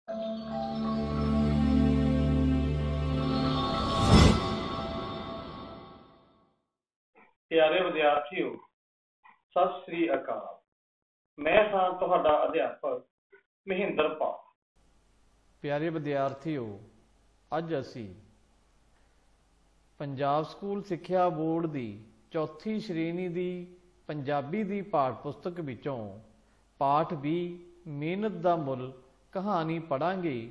प्यारे विद्यार्थियों, सत श्री अकाल। मैं हाँ तुहाडा अध्यापक महेंद्रपाल। प्यारे विद्यार्थियों, अज असी पंजाब स्कूल सिक्ख्या बोर्ड की चौथी श्रेणी की पंजाबी की पाठ पुस्तक विचों पाठ 20 मेहनत का मुल कहानी पढ़ांगे,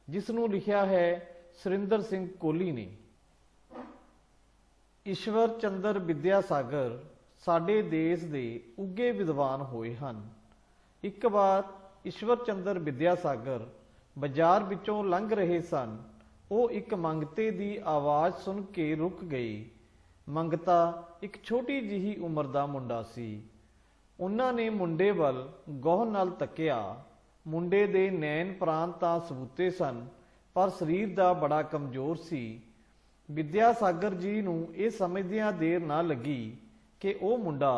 जिसनों लिखिया है सुरिंदर सिंह कोहली ने। ईश्वर चंद्र विद्यासागर साडे देश दे उगे विद्वान होए हन। एक बार ईश्वर चंद्र विद्यासागर बाजार विचों लंघ रहे सन। वो एक मंगते की आवाज़ सुन के रुक गए। मंगता एक छोटी जिही उम्र का मुंडा सी। उन्होंने मुंडे वल गौर नाल तकिया। मुंडे दे नैन प्राण तां सबूते सन, पर शरीर दा बड़ा कमजोर सी। विद्यासागर जी नूं ये समझदियां देर ना लगी कि वो मुंडा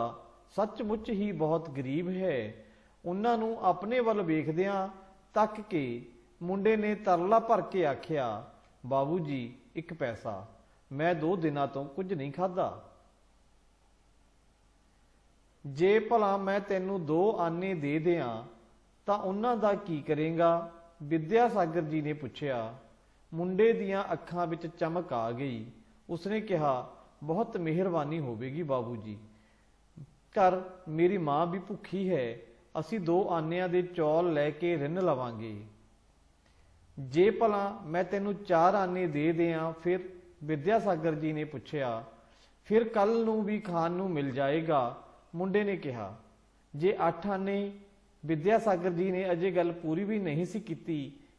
सचमुच ही बहुत गरीब है। उन्हां नूं अपने वल वेखदियां तक के मुंडे ने तरला भर के आखिया, बाबू जी एक पैसा, मैं 2 दिनां तो कुछ नहीं खाधा। जे भला मैं तैनूं 2 आने दे दियां तां उन्हां दा की करेगा? विद्यासागर जी ने पूछया। मुंडे दियां अखां विच चमक आ गई। उसने कहा, बहुत मेहरबानी होवेगी बाबू जी, घर मेरी माँ भी भुखी है, असी 2 आनियां दे चौल लैके रिन लवांगे। जे भला मैं तैनूं 4 आने दे दियां फिर? विद्यासागर जी ने पूछया। फिर कल नूं भी खाण नूं मिल जाएगा, मुंडे ने कहा। जे 8 आने? विद्यासागर जी ने अजे गल पूरी भी नहीं सी कीती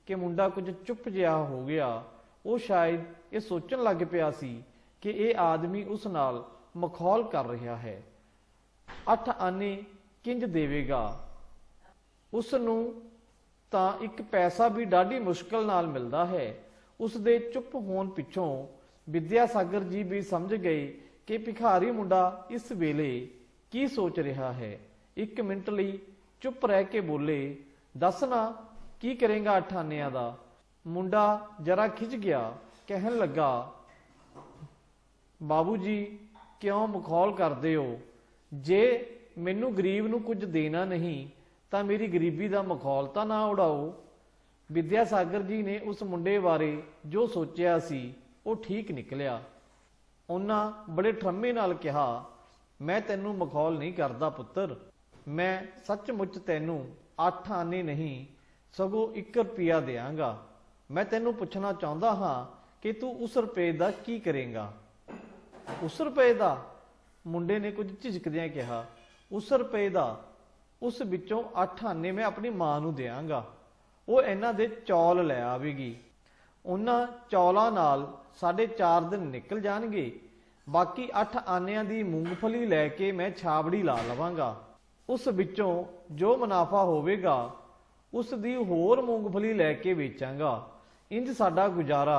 कि मुंडा कुछ चुप जिहा हो गया। वो शायद ये सोचन लग पिया सी कि यह आदमी उस नाल मखौल कर रहा है। 8 आने किंज देवेगा? उसनूं तां एक पैसा भी डाढ़ी मुश्किल नाल मिलदा है। उसदे चुप होण पिछों विद्यासागर जी भी समझ गए कि भिखारी मुंडा इस वेले की सोच रहा है। 1 मिनट लई चुप रह के बोले, दस ना की करेगा 8 आनियां दा? मुंडा जरा खिंच गया, कहन लगा, बाबू जी क्यों मखौल करदे हो? जे मैनू गरीब नूं कुछ देना नहीं तां मेरी गरीबी का मखौल तां ना उड़ाओ। विद्यासागर जी ने उस मुंडे बारे जो सोचिया सी वो ठीक निकलिया। उन्हां बड़े ठरमे नाल कहा, मैं तैनू मखौल नहीं करदा पुत्तर, मैं सचमुच तैनू 8 आने नहीं सगों 1 रुपया देंगा। मैं तैनू पूछना चाहता हाँ कि तू उस रुपये का की करेगा? उस रुपये का? मुंडे ने कुछ झिझकदियां कहा, उस रुपये का? उस विचों 8 आने मैं अपनी मां नूं देंगा, वो इन्हां दे चौल लै आवेगी। उन्हां चौलां नाल साढ़े 4 दिन निकल जाणगे। बाकी 8 आनियां दी मूंगफली लैके मैं छाबड़ी ला लवांगा। उस विचों जो मुनाफा होवेगा उस दी होर मूंगफली लैके बेचांगा। इंज साडा गुजारा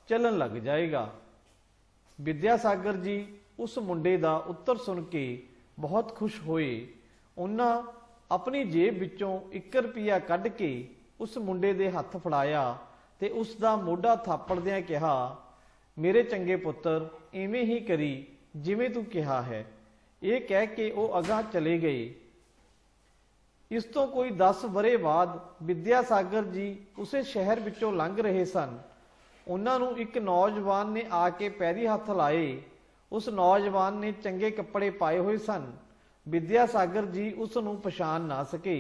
चलन लग जाएगा। विद्यासागर जी उस मुंडे दा उत्तर सुन के बहुत खुश होए। उन्हां अपनी जेब विचों 1 रुपया कढ के उस मुंडे दे हत्थ फड़ाया ते उसदा मोढा थापड़दियां कहा, मेरे चंगे पुत्र इवें ही करी जिवें तू कहा है। ये कह के वो अगां चले गए। इस तो कोई 10 वरे बाद विद्यासागर जी उसे शहर विचों लंघ रहे सन। उन्हां नूं एक नौजवान ने आके पैरी हत्थ लाए। उस नौजवान ने चंगे कपड़े पाए हुए सन। विद्यासागर जी उस नूं पछाण ना सके।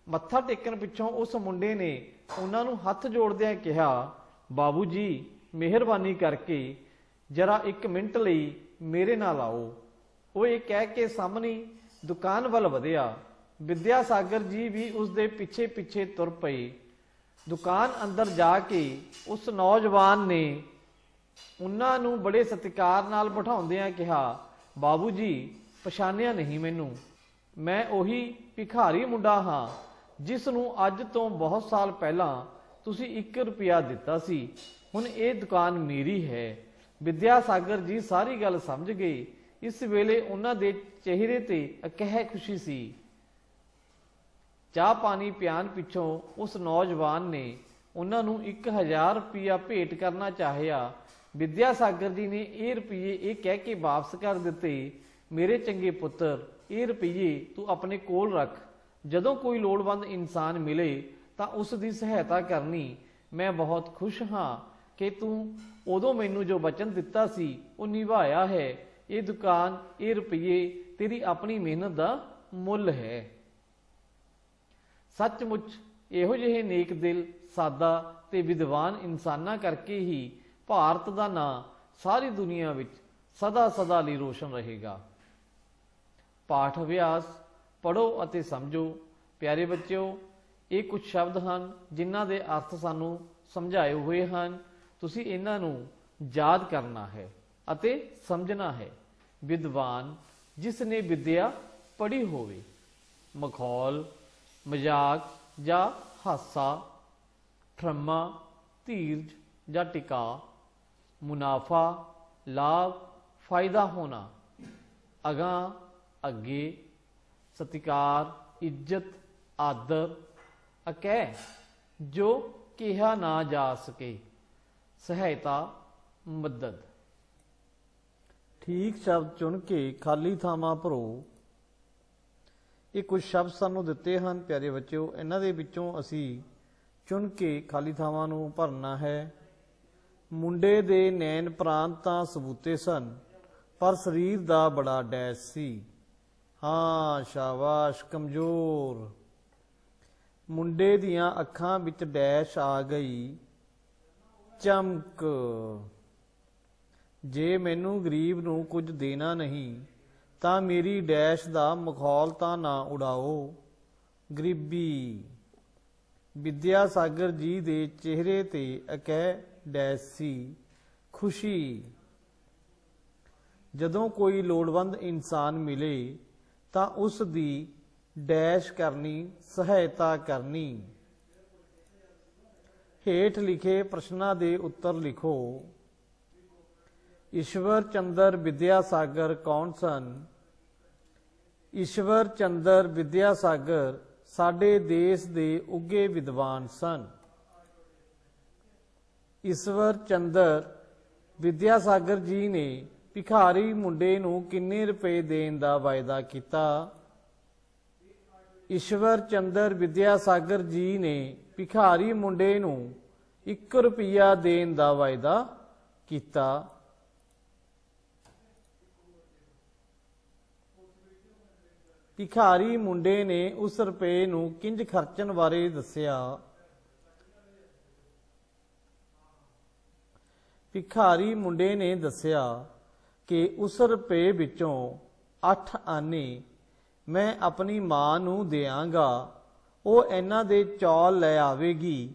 मत्था टेकन पिछों उस मुंडे ने उन्हां नूं हत्थ जोड़दियां कहा, बाबू जी मेहरबानी करके जरा 1 मिनट लई मेरे नाल आओ। वो ये कह के सामने दुकान वल वधिया। विद्यासागर जी भी उसके पिछे पिछे तुर पए। दुकान अंदर जाके उस नौजवान ने उन्हां नूं बड़े सत्कार नाल बिठाउंदियां कहा, बाबू जी पछाणिया नहीं मैनू? मैं उही भिखारी मुंडा हाँ जिस नूं अज तो बहुत साल पहला तुसी 1 रुपया दिता सी। हुण ये दुकान मेरी है। विद्यासागर जी सारी गल समझ गए। इस वेले उन्हां दे चेहरे ते अकह खुशी सी। चाह पानी पियान पिछों उस नौजवान ने ਉਹਨਾਂ ਨੂੰ 1000 ਰੁਪਇਆ ਭੇਟ ਕਰਨਾ ਚਾਹਿਆ। ਵਿਦਿਆ ਸਾਗਰ ਜੀ ਨੇ ਇਹ ਰੁਪਈਏ ਇਹ ਕਹਿ ਕੇ ਵਾਪਸ ਕਰ ਦਿੱਤੇ, ਮੇਰੇ ਚੰਗੇ ਪੁੱਤਰ, ਇਹ ਰੁਪਈਏ ਤੂੰ ਆਪਣੇ ਕੋਲ ਰੱਖ। ਜਦੋਂ ਕੋਈ ਲੋੜਵੰਦ ਇਨਸਾਨ ਮਿਲੇ ਤਾਂ ਉਸ ਦੀ ਸਹਾਇਤਾ ਕਰਨੀ। ਮੈਂ ਬਹੁਤ ਖੁਸ਼ ਹਾਂ ਕਿ ਤੂੰ ਉਦੋਂ ਮੈਨੂੰ ਜੋ ਵਚਨ ਦਿੱਤਾ ਸੀ ਉਹ ਨਿਭਾਇਆ ਹੈ। ਇਹ ਦੁਕਾਨ, ਇਹ ਰੁਪਈਏ ਤੇਰੀ ਆਪਣੀ ਮਿਹਨਤ ਦਾ ਮੁੱਲ ਹੈ। ਸੱਚਮੁੱਚ ਇਹੋ ਜਿਹੇ ਨੇਕ ਦਿਲ, ਸਾਦਾ ਤੇ ਵਿਦਵਾਨ ਇਨਸਾਨਾਂ ਕਰਕੇ ਹੀ ਭਾਰਤ ਦਾ ਨਾਂ ਸਾਰੀ ਦੁਨੀਆ ਵਿੱਚ ਸਦਾ ਸਦਾ ਲਈ ਰੋਸ਼ਨ ਰਹੇਗਾ। ਪਾਠ ਅਭਿਆਸ ਪੜ੍ਹੋ ਅਤੇ ਸਮਝੋ। ਪਿਆਰੇ ਬੱਚਿਓ, ਇਹ ਕੁਝ ਸ਼ਬਦ ਹਨ ਜਿਨ੍ਹਾਂ ਦੇ ਅਰਥ ਸਾਨੂੰ ਸਮਝਾਏ ਹੋਏ ਹਨ। ਤੁਸੀਂ ਇਹਨਾਂ ਨੂੰ ਯਾਦ ਕਰਨਾ ਹੈ ਅਤੇ ਸਮਝਣਾ ਹੈ। ਵਿਦਵਾਨ, ਜਿਸ ਨੇ ਵਿਦਿਆ ਪੜ੍ਹੀ ਹੋਵੇ। ਮਖੌਲ, ਮਜ਼ਾਕ ਜਾਂ ਹਾਸਾ। ਠਰਮਾ, ਧੀਰਜ ਜਾਂ ਟਿਕਾ। ਮੁਨਾਫਾ, ਲਾਭ, ਫਾਇਦਾ ਹੋਣਾ। ਅਗਾਂਹ, ਅੱਗੇ। ਸਤਿਕਾਰ, ਇੱਜ਼ਤ, ਆਦਰ। ਅਕਹਿ, ਜੋ ਕਿਹਾ ਨਾ ਜਾ ਸਕੇ। ਸਹਾਇਤਾ, ਮਦਦ। ਠੀਕ ਸ਼ਬਦ ਚੁਣ ਕੇ ਖਾਲੀ ਥਾਵਾਂ ਭਰੋ। ਇਹ ਕੁਝ ਸ਼ਬਦ ਸਾਨੂੰ ਦਿੱਤੇ ਹਨ ਪਿਆਰੇ ਬੱਚਿਓ, ਇਹਨਾਂ ਦੇ ਵਿੱਚੋਂ ਅਸੀਂ ਚੁਣ ਕੇ ਖਾਲੀ ਥਾਵਾਂ ਨੂੰ ਭਰਨਾ ਹੈ। ਮੁੰਡੇ ਦੇ ਨੈਣ ਪ੍ਰਾਂਤ ਤਾਂ ਸਬੂਤੇ ਸਨ, ਪਰ ਸਰੀਰ ਦਾ ਬੜਾ ਡੈਸ਼ ਸੀ। ਹਾਂ, ਸ਼ਾਬਾਸ਼, ਕਮਜ਼ੋਰ। ਮੁੰਡੇ ਦੀਆਂ ਅੱਖਾਂ ਵਿੱਚ ਡੈਸ਼ ਆ ਗਈ, ਚਮਕ। ਜੇ ਮੈਨੂੰ ਗਰੀਬ ਨੂੰ ਕੁਝ ਦੇਣਾ ਨਹੀਂ ਤਾਂ ਮੇਰੀ ਡੈਸ਼ ਦਾ ਮਖੌਲ ਤਾਂ ਨਾ ਉਡਾਓ, ਗਰੀਬੀ। ਵਿਦਿਆ ਸਾਗਰ ਜੀ ਦੇ ਚਿਹਰੇ ਤੇ ਅਕਹਿ ਡੈਸ਼ ਸੀ, ਖੁਸ਼ੀ। ਜਦੋਂ ਕੋਈ ਲੋੜਵੰਦ ਇਨਸਾਨ ਮਿਲੇ ਤਾਂ ਉਸ ਦੀ ਡੈਸ਼ ਕਰਨੀ, ਸਹਾਇਤਾ ਕਰਨੀ। ਹੇਠ ਲਿਖੇ ਪ੍ਰਸ਼ਨਾਂ ਦੇ ਉੱਤਰ ਲਿਖੋ। ਈਸ਼ਵਰ ਚੰਦਰ ਵਿਦਿਆ ਸਾਗਰ ਕੌਣ ਸਨ? ਈਸ਼ਵਰ ਚੰਦਰ ਵਿਦਿਆ ਸਾਗਰ ਸਾਡੇ ਦੇਸ਼ ਦੇ ਉੱਘੇ ਵਿਦਵਾਨ ਸਨ। ਈਸ਼ਵਰ ਚੰਦਰ ਵਿਦਿਆ ਸਾਗਰ ਜੀ ਨੇ ਭਿਖਾਰੀ ਮੁੰਡੇ ਨੂੰ ਕਿੰਨੇ ਰੁਪਏ ਦੇਣ ਦਾ ਵਾਅਦਾ ਕੀਤਾ? ਈਸ਼ਵਰ ਚੰਦਰ ਵਿਦਿਆ ਸਾਗਰ ਜੀ ਨੇ ਭਿਖਾਰੀ ਮੁੰਡੇ ਨੂੰ 1 ਰੁਪਿਆ ਦੇਣ ਦਾ ਵਾਅਦਾ ਕੀਤਾ। ਭਿਖਾਰੀ ਮੁੰਡੇ ਨੇ ਉਸ ਰੁਪਏ ਨੂੰ ਕਿੰਜ ਖਰਚਣ ਬਾਰੇ ਦੱਸਿਆ। ਭਿਖਾਰੀ ਮੁੰਡੇ ਨੇ ਦੱਸਿਆ ਕਿ ਉਸ ਰੁਪਏ ਵਿੱਚੋਂ 8 ਆਨੇ ਮੈਂ ਆਪਣੀ ਮਾਂ ਨੂੰ ਦਿਆਂਗਾ। ਉਹ ਇਹਨਾਂ ਦੇ ਚੌਲ ਲੈ ਆਵੇਗੀ।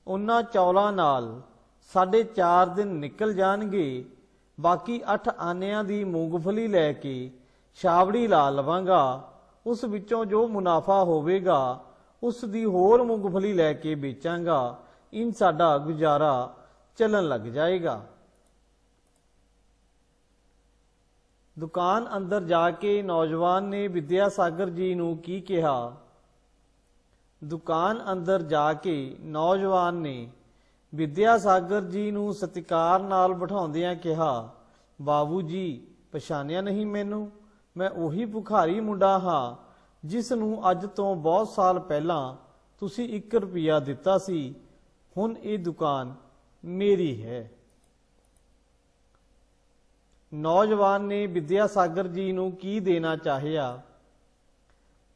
ਉਹਨਾਂ ਚੌਲਾਂ ਨਾਲ ਸਾਡੇ 4 ਦਿਨ ਨਿਕਲ ਜਾਣਗੇ। ਬਾਕੀ 8 ਆਨਿਆਂ ਦੀ ਮੂੰਗਫਲੀ ਲੈ ਕੇ ਛਾਵੜੀ ਲਾ ਲਵਾਂਗਾ। ਉਸ ਵਿੱਚੋਂ ਜੋ ਮੁਨਾਫਾ ਹੋਵੇਗਾ ਉਸ ਦੀ ਹੋਰ ਮੂੰਗਫਲੀ ਲੈ ਕੇ ਵੇਚਾਂਗਾ। ਇਨ ਸਾਡਾ ਗੁਜ਼ਾਰਾ ਚੱਲਣ ਲੱਗ ਜਾਏਗਾ। ਦੁਕਾਨ ਅੰਦਰ ਜਾ ਕੇ ਨੌਜਵਾਨ ਨੇ ਵਿਦਿਆ ਸਾਗਰ ਜੀ ਨੂੰ ਕੀ ਕਿਹਾ? ਦੁਕਾਨ ਅੰਦਰ ਜਾ ਕੇ ਨੌਜਵਾਨ ਨੇ ਵਿਦਿਆ ਸਾਗਰ ਜੀ ਨੂੰ ਸਤਿਕਾਰ ਨਾਲ ਬਿਠਾਉਂਦਿਆਂ ਕਿਹਾ, ਬਾਬੂ ਜੀ, ਪਛਾਣਿਆ ਨਹੀਂ ਮੈਨੂੰ? ਮੈਂ ਉਹੀ ਭਿਖਾਰੀ ਮੁੰਡਾ ਹਾਂ ਜਿਸ ਨੂੰ ਅੱਜ ਤੋਂ ਬਹੁਤ ਸਾਲ ਪਹਿਲਾਂ ਤੁਸੀਂ 1 ਰੁਪਿਆ ਦਿੱਤਾ ਸੀ। ਹੁਣ ਇਹ ਦੁਕਾਨ ਮੇਰੀ ਹੈ। ਨੌਜਵਾਨ ਨੇ ਵਿਦਿਆ ਸਾਗਰ ਜੀ ਨੂੰ ਕੀ ਦੇਣਾ ਚਾਹਿਆ?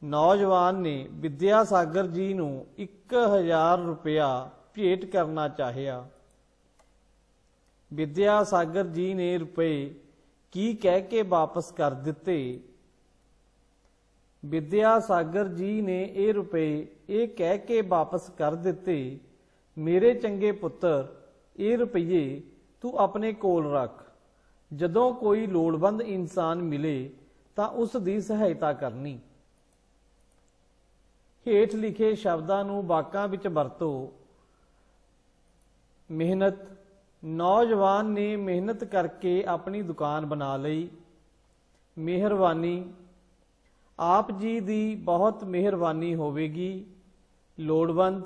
ਨੌਜਵਾਨ ਨੇ ਵਿਦਿਆ ਸਾਗਰ ਜੀ ਨੂੰ 1000 ਰੁਪਇਆ ਭੇਟ ਕਰਨਾ ਚਾਹਿਆ। ਵਿਦਿਆ ਸਾਗਰ ਜੀ ਨੇ ਰੁਪਏ ਕੀ ਕਹਿ ਕੇ ਵਾਪਸ ਕਰ ਦਿੱਤੇ? ਵਿਦਿਆ ਸਾਗਰ ਜੀ ਨੇ ਇਹ ਰੁਪਏ ਇਹ ਕਹਿ ਕੇ ਵਾਪਸ ਕਰ ਦਿੱਤੇ, ਮੇਰੇ ਚੰਗੇ ਪੁੱਤਰ, ਇਹ ਰੁਪਏ ਤੂੰ ਆਪਣੇ ਕੋਲ ਰੱਖ। ਜਦੋਂ ਕੋਈ ਲੋੜਵੰਦ ਇਨਸਾਨ ਮਿਲੇ ਤਾਂ ਉਸ ਦੀ ਸਹਾਇਤਾ ਕਰਨੀ। ਹੇਠ ਲਿਖੇ ਸ਼ਬਦਾਂ ਨੂੰ ਵਾਕਾਂ ਵਿੱਚ ਵਰਤੋ। ਮਿਹਨਤ। ਨੌਜਵਾਨ ਨੇ ਮਿਹਨਤ ਕਰਕੇ ਆਪਣੀ ਦੁਕਾਨ ਬਣਾ ਲਈ। ਮਿਹਰਬਾਨੀ। ਆਪ ਜੀ ਦੀ ਬਹੁਤ ਮਿਹਰਬਾਨੀ ਹੋਵੇਗੀ। ਲੋੜਵੰਦ।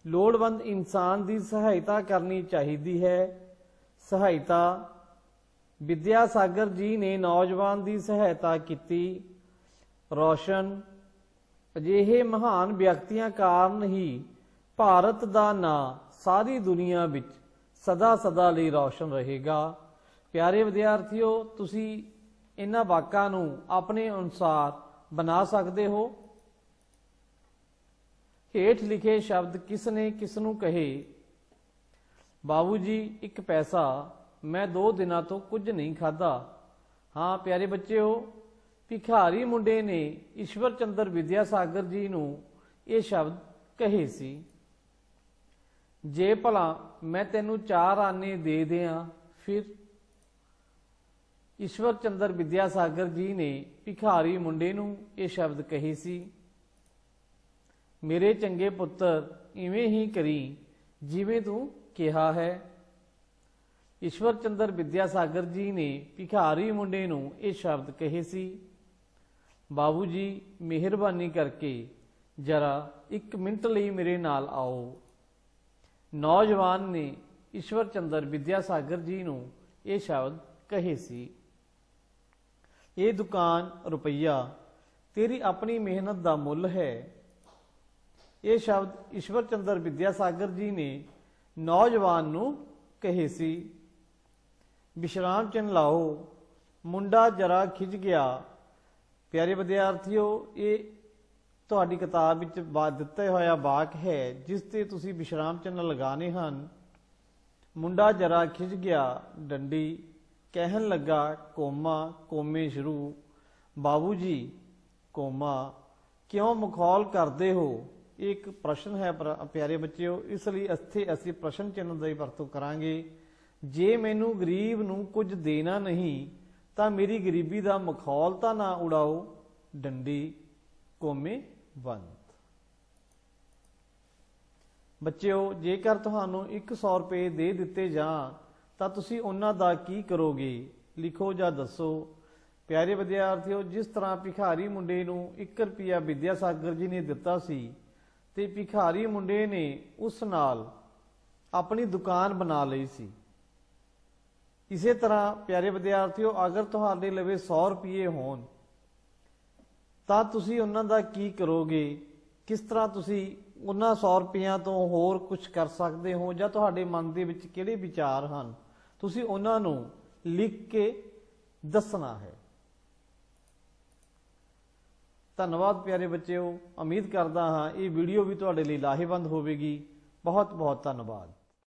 ਲੋੜਵੰਦ ਇਨਸਾਨ ਦੀ ਸਹਾਇਤਾ ਕਰਨੀ ਚਾਹੀਦੀ ਹੈ। ਸਹਾਇਤਾ ਵਿਦਿਆ ਸਾਗਰ ਜੀ ਨੇ ਨੌਜਵਾਨ ਦੀ ਸਹਾਇਤਾ ਕੀਤੀ। ਰੋਸ਼ਨ ਅਜਿਹੇ ਮਹਾਨ ਵਿਅਕਤੀਆਂ ਕਾਰਨ ਹੀ ਭਾਰਤ ਦਾ ਨਾਂ ਸਾਰੀ ਦੁਨੀਆ ਵਿੱਚ ਸਦਾ ਸਦਾ ਲਈ ਰੌਸ਼ਨ ਰਹੇਗਾ। ਪਿਆਰੇ ਵਿਦਿਆਰਥੀਓ, ਤੁਸੀਂ ਇਹਨਾਂ ਵਾਕਾਂ ਨੂੰ ਆਪਣੇ ਅਨੁਸਾਰ ਬਣਾ ਸਕਦੇ ਹੋ। ਹੇਠ ਲਿਖੇ ਸ਼ਬਦ ਕਿਸ ਨੇ ਕਿਸ ਨੂੰ ਕਹੇ? ਬਾਬੂ ਜੀ, ਇੱਕ ਪੈਸਾ, ਮੈਂ 2 ਦਿਨਾਂ ਤੋਂ ਕੁਝ ਨਹੀਂ ਖਾਧਾ। ਹਾਂ ਪਿਆਰੇ ਬੱਚਿਓ, ਭਿਖਾਰੀ ਮੁੰਡੇ ਨੇ ਈਸ਼ਵਰ ਚੰਦਰ ਵਿਦਿਆ ਸਾਗਰ ਜੀ ਨੂੰ ਇਹ ਸ਼ਬਦ ਕਹੇ ਸੀ। ਜੇ ਭਲਾ ਮੈਂ ਤੈਨੂੰ 4 ਆਨੇ ਦੇ ਦਿਆਂ ਫਿਰ? ਈਸ਼ਵਰ ਚੰਦਰ ਵਿਦਿਆ ਸਾਗਰ ਜੀ ਨੇ ਭਿਖਾਰੀ ਮੁੰਡੇ ਨੂੰ ਇਹ ਸ਼ਬਦ ਕਹੇ ਸੀ। ਮੇਰੇ ਚੰਗੇ ਪੁੱਤਰ, ਇਵੇਂ ਹੀ ਕਰੀ ਜਿਵੇਂ ਤੂੰ ਕਿਹਾ ਹੈ। ਈਸ਼ਵਰ ਚੰਦਰ ਵਿਦਿਆ ਸਾਗਰ ਜੀ ਨੇ ਭਿਖਾਰੀ ਮੁੰਡੇ ਨੂੰ ਇਹ ਸ਼ਬਦ ਕਹੇ ਸੀ। ਬਾਬੂ ਜੀ, ਮਿਹਰਬਾਨੀ ਕਰਕੇ ਜਰਾ 1 ਮਿੰਟ ਲਈ ਮੇਰੇ ਨਾਲ ਆਓ। ਨੌਜਵਾਨ ਨੇ ਈਸ਼ਵਰ ਚੰਦਰ ਵਿਦਿਆ ਸਾਗਰ ਜੀ ਨੂੰ ਇਹ ਸ਼ਬਦ ਕਹੇ ਸੀ। ਇਹ ਦੁਕਾਨ ਰੁਪਈਆ ਤੇਰੀ ਆਪਣੀ ਮਿਹਨਤ ਦਾ ਮੁੱਲ ਹੈ। ਇਹ ਸ਼ਬਦ ਈਸ਼ਵਰ ਚੰਦਰ ਵਿਦਿਆ ਸਾਗਰ ਜੀ ਨੇ ਨੌਜਵਾਨ ਨੂੰ ਕਹੇ ਸੀ। ਵਿਸ਼ਰਾਮ ਚਿੰਨ੍ਹ ਲਾਓ। ਮੁੰਡਾ ਜਰਾ ਖਿੱਚ ਗਿਆ। ਪਿਆਰੇ ਵਿਦਿਆਰਥੀਓ, ਇਹ ਤੁਹਾਡੀ ਕਿਤਾਬ ਵਿੱਚ ਦਿੱਤਾ ਹੋਇਆ ਵਾਕ ਹੈ ਜਿਸ ਤੇ ਤੁਸੀਂ ਵਿਸ਼ਰਾਮ ਚਿੰਨ੍ਹ ਲਗਾਉਣੇ ਹਨ। ਮੁੰਡਾ ਜਰਾ ਖਿੱਚ ਗਿਆ ਡੰਡੀ, ਕਹਿਣ ਲੱਗਾ ਕੋਮਾ, ਕੋਮੇ ਸ਼ੁਰੂ। ਬਾਬੂ ਜੀ, ਕੋਮਾ ਕਿਉਂ ਮਖੌਲ ਕਰਦੇ ਹੋ? ਇਹ ਇੱਕ ਪ੍ਰਸ਼ਨ ਹੈ ਪਿਆਰੇ ਬੱਚਿਓ, ਇਸ ਲਈ ਇੱਥੇ ਅਸੀਂ ਪ੍ਰਸ਼ਨ ਚਿੰਨ੍ਹ ਦੀ ਵਰਤੋਂ ਕਰਾਂਗੇ। ਜੇ ਮੈਨੂੰ ਗਰੀਬ ਨੂੰ ਕੁਝ ਦੇਣਾ ਨਹੀਂ ਤਾਂ ਮੇਰੀ ਗਰੀਬੀ ਦਾ ਮਖੌਲ ਤਾਂ ਨਾ ਉਡਾਓ। ਡੰਡੀ, ਕੋਮੇ ਬੰਦ। ਬੱਚਿਓ, ਜੇਕਰ ਤੁਹਾਨੂੰ 100 ਰੁਪਏ ਦੇ ਦਿੱਤੇ ਜਾਣ ਤਾਂ ਤੁਸੀਂ ਉਹਨਾਂ ਦਾ ਕੀ ਕਰੋਗੇ? ਲਿਖੋ ਜਾਂ ਦੱਸੋ। ਪਿਆਰੇ ਵਿਦਿਆਰਥੀਓ, ਜਿਸ ਤਰ੍ਹਾਂ ਭਿਖਾਰੀ ਮੁੰਡੇ ਨੂੰ 1 ਰੁਪਿਆ ਵਿਦਿਆ ਸਾਗਰ ਜੀ ਨੇ ਦਿੱਤਾ ਸੀ ਤੇ ਭਿਖਾਰੀ ਮੁੰਡੇ ਨੇ ਉਸ ਨਾਲ ਆਪਣੀ ਦੁਕਾਨ ਬਣਾ ਲਈ ਸੀ। ਇਸੇ ਤਰ੍ਹਾਂ ਪਿਆਰੇ ਵਿਦਿਆਰਥੀਓ, ਅਗਰ ਤੁਹਾਡੇ ਲਵੇ 100 ਰੁਪਏ ਹੋਣ ਤਾਂ ਤੁਸੀਂ ਉਹਨਾਂ ਦਾ ਕੀ ਕਰੋਗੇ? ਕਿਸ ਤਰ੍ਹਾਂ ਤੁਸੀਂ ਉਹਨਾਂ 100 ਰੁਪਈਆਂ ਤੋਂ ਹੋਰ ਕੁਝ ਕਰ ਸਕਦੇ ਹੋ, ਜਾਂ ਤੁਹਾਡੇ ਮਨ ਦੇ ਵਿੱਚ ਕਿਹੜੇ ਵਿਚਾਰ ਹਨ, ਤੁਸੀਂ ਉਹਨਾਂ ਨੂੰ ਲਿਖ ਕੇ ਦੱਸਣਾ ਹੈ। ਧੰਨਵਾਦ ਪਿਆਰੇ ਬੱਚਿਓ। ਉਮੀਦ ਕਰਦਾ ਹਾਂ ਇਹ ਵੀਡੀਓ ਵੀ ਤੁਹਾਡੇ ਲਈ ਲਾਹੇਵੰਦ ਹੋਵੇਗੀ। ਬਹੁਤ ਬਹੁਤ ਧੰਨਵਾਦ।